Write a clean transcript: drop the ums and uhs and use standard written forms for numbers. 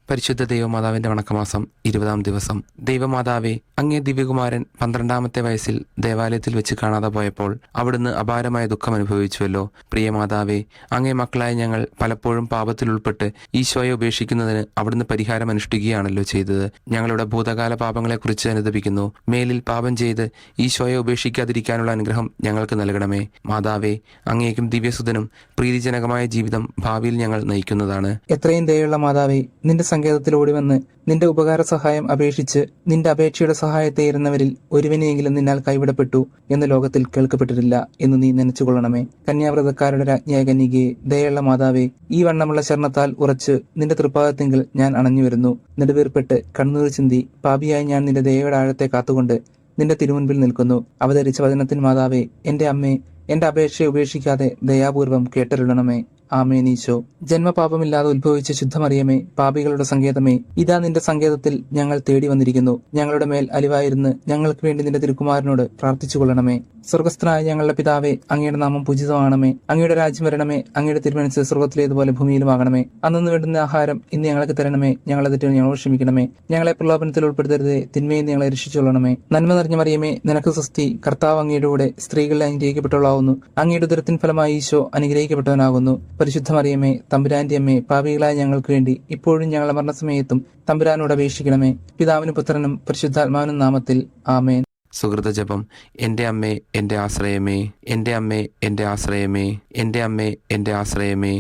പരിശുദ്ധ ദൈവമാതാവിന്റെ വണക്കമാസം 20-ാം ദിവസം. ദൈവമാതാവെ, അങ്ങേ ദിവ്യകുമാരൻ 12-ാമത്തെ വയസ്സിൽ ദേവാലയത്തിൽ വെച്ച് കാണാതെ പോയപ്പോൾ അവിടുന്ന് അപാരമായ ദുഃഖം അനുഭവിച്ചുവല്ലോ. പ്രിയമാതാവെ, അങ്ങേ മക്കളായ ഞങ്ങൾ പലപ്പോഴും പാപത്തിൽ ഉൾപ്പെട്ട് ഈശോയെ ഉപേക്ഷിക്കുന്നതിന് അവിടുന്ന് പരിഹാരം അനുഷ്ഠിക്കുകയാണല്ലോ ചെയ്തത്. ഞങ്ങളുടെ ഭൂതകാല പാപങ്ങളെക്കുറിച്ച് അനുതപിക്കുന്നു. മേലിൽ പാപം ചെയ്ത് ഈശോയെ ഉപേക്ഷിക്കാതിരിക്കാനുള്ള അനുഗ്രഹം ഞങ്ങൾക്ക് നൽകണമേ. മാതാവേ, അങ്ങേക്കും ദിവ്യസുതനും പ്രീതിജനകമായ ജീവിതം ഭാവിയിൽ ഞങ്ങൾ നയിക്കുന്നതാണ്. എത്രയും ദയുള്ള മാതാവേ, നിന്റെ സങ്കേതത്തിൽ ഓടിവന്ന് നിന്റെ ഉപകാര സഹായം അപേക്ഷിച്ച് നിന്റെ അപേക്ഷയുടെ സഹായത്തെ ഇരുന്നവരിൽ ഒരുവനെയെങ്കിലും നിന്നാൽ കൈവിടപ്പെട്ടു എന്ന് ലോകത്തിൽ കേൾക്കപ്പെട്ടിട്ടില്ല എന്ന് നീ നനച്ചുകൊള്ളണമേ. കന്യാവ്രതക്കാരുടെ രാജ്ഞിയായ കന്യകയെ, ദയുള്ള മാതാവേ, ഈ വണ്ണമുള്ള ശരണത്താൽ ഉറച്ച് നിന്റെ തൃപ്പാദത്തിങ്കിൽ ഞാൻ അണഞ്ഞു വരുന്നു. നെടുവീർപ്പെട്ട് കണ്ണുനീർ ചിന്തി പാപിയായി ഞാൻ നിന്റെ ദയയുടെ ആഴത്തെ കാത്തുകൊണ്ട് നിന്റെ തിരുമുൻപിൽ നിൽക്കുന്നു. അവതരിച്ച വചനത്തിൻ മാതാവേ, എന്റെ അമ്മേ, എന്റെ അപേക്ഷയെ ഉപേക്ഷിക്കാതെ ദയാപൂർവം കേട്ടരുളണമേ. ആമേനീശോ. ജന്മപാപമില്ലാതെ ഉത്ഭവിച്ച ശുദ്ധമറിയമേ, പാപികളുടെ സങ്കേതമേ, ഇതാ നിന്റെ സങ്കേതത്തിൽ ഞങ്ങൾ തേടി വന്നിരിക്കുന്നു. ഞങ്ങളുടെ മേൽ അലിവായിരുന്ന് ഞങ്ങൾക്ക് വേണ്ടി നിന്റെ തിരുക്കുമാരനോട് പ്രാർത്ഥിച്ചു കൊള്ളണമേ. സ്വർഗസ്ഥനായ ഞങ്ങളുടെ പിതാവേ, അങ്ങയുടെ നാമം പൂജിതമാണമേ. അങ്ങയുടെ രാജ്യം വരണമേ. അങ്ങയുടെ തിരുമനസ് സ്വർഗത്തിലേതുപോലെ ഭൂമിയിലുമാകണമേ. അന്നു വേണ്ടുന്ന ആഹാരം ഇന്ന് ഞങ്ങൾക്ക് തരണമേ. ഞങ്ങളെ തെറ്റുകൾ ഞങ്ങളോട് ക്ഷമിക്കണമേ. ഞങ്ങളെ പ്രലോഭനത്തിൽ ഉൾപ്പെടുത്തരുതേ, തിന്മയിൽ ഞങ്ങളെ രക്ഷിച്ചുകൊള്ളണമേ. നന്മ നിറഞ്ഞ മറിയമേ, നിനക്ക് സ്വസ്തി. കർത്താവ് അങ്ങയുടെ കൂടെ സ്ത്രീകളിൽ അനുഗ്രഹിക്കപ്പെട്ടവളാവുന്നു. അങ്ങയുടെ ഉദരത്തിൻ ഫലമായി ഈശോ അനുഗ്രഹിക്കപ്പെട്ടവനാകുന്നു. പരിശുദ്ധ മറിയമേ, തമ്പുരാന്റെ അമ്മേ, പാപികളായ ഞങ്ങൾക്ക് വേണ്ടി ഇപ്പോഴും ഞങ്ങളുടെ മരണസമയത്തും തമ്പുരാനോട് അപേക്ഷിക്കണമേ. പിതാവിനും പുത്രനും പരിശുദ്ധാത്മാവിനും നാമത്തിൽ ആമേൻ. സുഹൃത ജപം. എൻ്റെ അമ്മേ, എൻ്റെ ആശ്രയമേ, എൻ്റെ അമ്മേ, എൻ്റെ ആശ്രയമേ, എൻ്റെ അമ്മേ, എൻ്റെ ആശ്രയമേ.